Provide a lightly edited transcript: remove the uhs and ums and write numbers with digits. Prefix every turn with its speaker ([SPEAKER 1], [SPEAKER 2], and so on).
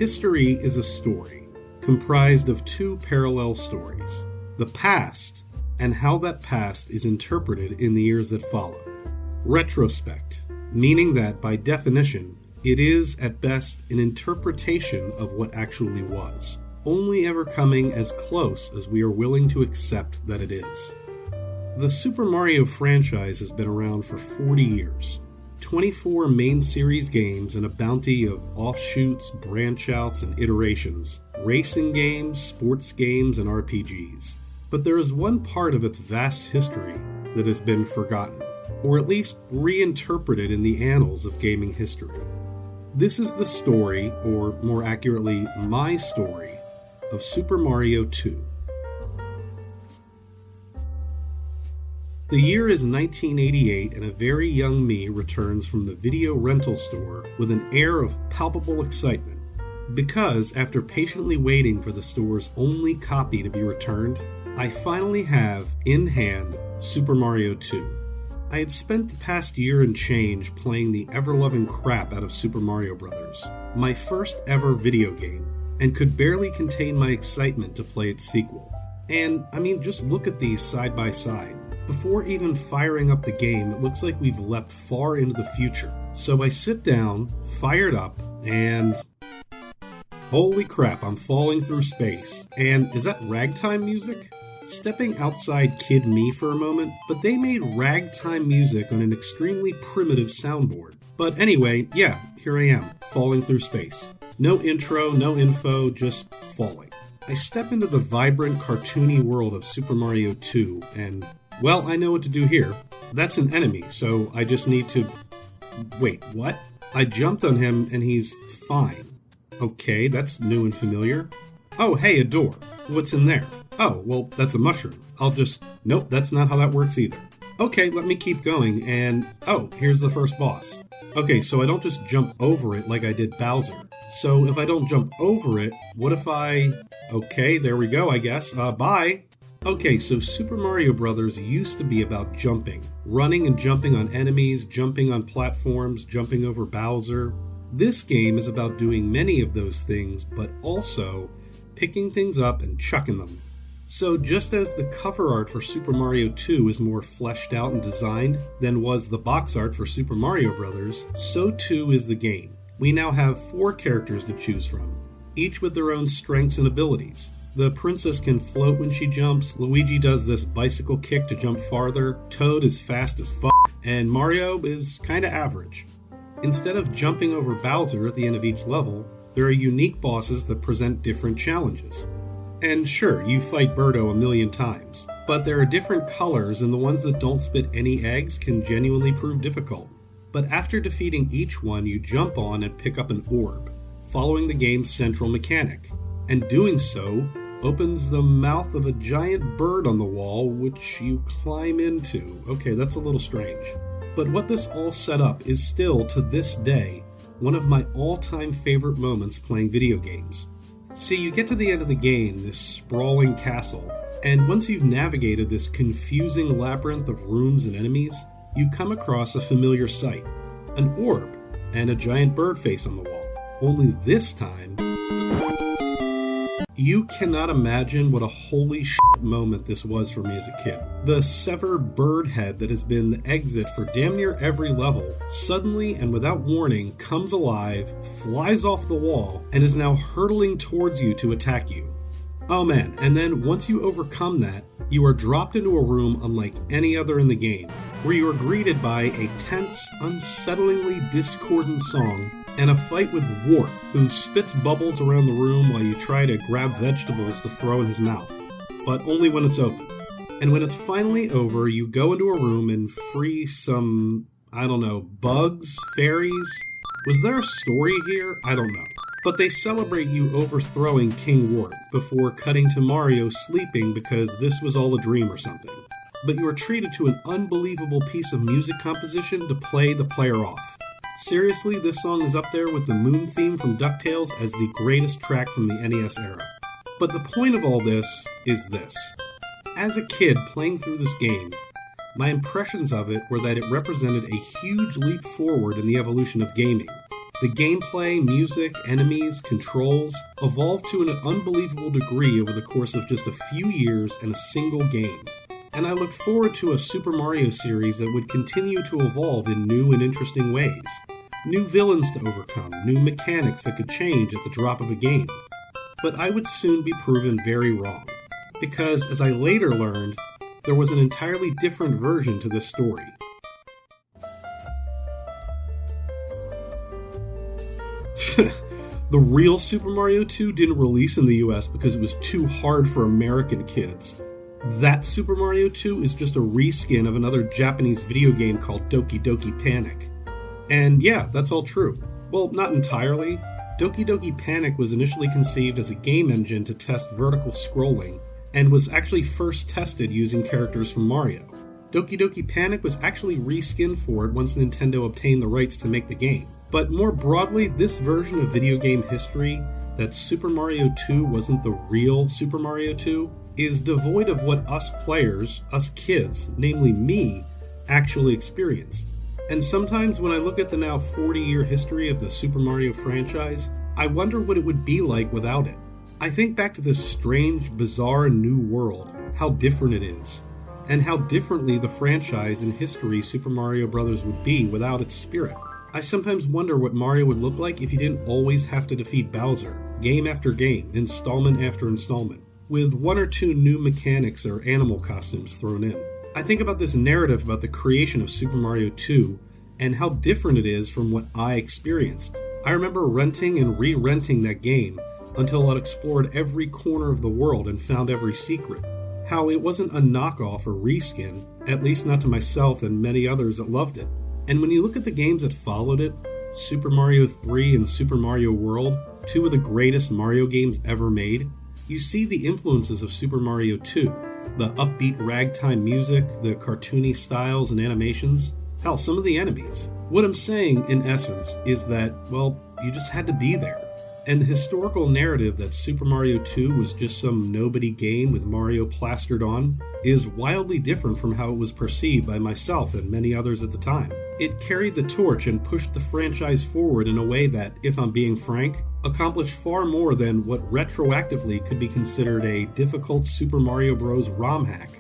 [SPEAKER 1] History is a story comprised of two parallel stories, the past and how that past is interpreted in the years that follow. Retrospect, meaning that by definition, it is at best an interpretation of what actually was, only ever coming as close as we are willing to accept that it is. The Super Mario franchise has been around for 40 years. 24 main series games and a bounty of offshoots, branch-outs, and iterations, racing games, sports games, and RPGs. But there is one part of its vast history that has been forgotten, or at least reinterpreted in the annals of gaming history. This is the story, or more accurately, my story, of Super Mario 2. The year is 1988 and a very young me returns from the video rental store with an air of palpable excitement, because after patiently waiting for the store's only copy to be returned, I finally have, in hand, Super Mario 2. I had spent the past year and change playing the ever-loving crap out of Super Mario Bros., my first ever video game, and could barely contain my excitement to play its sequel. And, just look at these side by side. Before even firing up the game, it looks like we've leapt far into the future. So I sit down, fired up, and... holy crap, I'm falling through space. And is that ragtime music? Stepping outside kid me for a moment, but they made ragtime music on an extremely primitive soundboard. But anyway, yeah, here I am, falling through space. No intro, no info, just falling. I step into the vibrant, cartoony world of Super Mario 2, and, well, I know what to do here. That's an enemy, so I just need to... Wait, what? I jumped on him, and he's fine. Okay, that's new and familiar. Oh, hey, a door. What's in there? Oh, well, that's a mushroom. Nope, that's not how that works either. Okay, let me keep going, and... oh, here's the first boss. Okay, so I don't just jump over it like I did Bowser. So if I don't jump over it, what if I... okay, there we go, I guess. Bye! Okay, so Super Mario Bros. Used to be about jumping. Running and jumping on enemies, jumping on platforms, jumping over Bowser. This game is about doing many of those things, but also picking things up and chucking them. So just as the cover art for Super Mario 2 is more fleshed out and designed than was the box art for Super Mario Bros., so too is the game. We now have 4 characters to choose from, each with their own strengths and abilities. The princess can float when she jumps, Luigi does this bicycle kick to jump farther, Toad is fast as fuck, and Mario is kinda average. Instead of jumping over Bowser at the end of each level, there are unique bosses that present different challenges. And sure, you fight Birdo a million times, but there are different colors and the ones that don't spit any eggs can genuinely prove difficult. But after defeating each one, you jump on and pick up an orb, following the game's central mechanic, and doing so opens the mouth of a giant bird on the wall, which you climb into. Okay, that's a little strange. But what this all set up is still, to this day, one of my all-time favorite moments playing video games. See, you get to the end of the game, this sprawling castle, and once you've navigated this confusing labyrinth of rooms and enemies, you come across a familiar sight, an orb, and a giant bird face on the wall. Only this time, you cannot imagine what a holy shit moment this was for me as a kid. The severed bird head that has been the exit for damn near every level suddenly and without warning comes alive, flies off the wall, and is now hurtling towards you to attack you. Oh man, and then once you overcome that, you are dropped into a room unlike any other in the game, where you are greeted by a tense, unsettlingly discordant song and a fight with Wart, who spits bubbles around the room while you try to grab vegetables to throw in his mouth, but only when it's open. And when it's finally over, you go into a room and free some, bugs, fairies? Was there a story here? I don't know. But they celebrate you overthrowing King Wart before cutting to Mario sleeping because this was all a dream or something. But you are treated to an unbelievable piece of music composition to play the player off. Seriously, this song is up there with the Moon theme from DuckTales as the greatest track from the NES era. But the point of all this is this. As a kid playing through this game, my impressions of it were that it represented a huge leap forward in the evolution of gaming. The gameplay, music, enemies, controls evolved to an unbelievable degree over the course of just a few years and a single game. And I look forward to a Super Mario series that would continue to evolve in new and interesting ways. New villains to overcome, new mechanics that could change at the drop of a game. But I would soon be proven very wrong, because as I later learned, there was an entirely different version to this story. The real Super Mario 2 didn't release in the US because it was too hard for American kids. That Super Mario 2 is just a reskin of another Japanese video game called Doki Doki Panic. And yeah, that's all true. Well, not entirely. Doki Doki Panic was initially conceived as a game engine to test vertical scrolling, and was actually first tested using characters from Mario. Doki Doki Panic was actually reskinned for it once Nintendo obtained the rights to make the game. But more broadly, this version of video game history, that Super Mario 2 wasn't the real Super Mario 2, is devoid of what us players, us kids, namely me, actually experienced. And sometimes when I look at the now 40-year history of the Super Mario franchise, I wonder what it would be like without it. I think back to this strange, bizarre new world, how different it is, and how differently the franchise and history Super Mario Bros. Would be without its spirit. I sometimes wonder what Mario would look like if you didn't always have to defeat Bowser, game after game, installment after installment, with one or two new mechanics or animal costumes thrown in. I think about this narrative about the creation of Super Mario 2 and how different it is from what I experienced. I remember renting and re-renting that game until I'd explored every corner of the world and found every secret. How it wasn't a knockoff or reskin, at least not to myself and many others that loved it. And when you look at the games that followed it, Super Mario 3 and Super Mario World, two of the greatest Mario games ever made, you see the influences of Super Mario 2. The upbeat ragtime music, the cartoony styles and animations, hell, some of the enemies. What I'm saying, in essence, is that, well, you just had to be there. And the historical narrative that Super Mario 2 was just some nobody game with Mario plastered on is wildly different from how it was perceived by myself and many others at the time. It carried the torch and pushed the franchise forward in a way that, if I'm being frank, accomplished far more than what retroactively could be considered a difficult Super Mario Bros. ROM hack.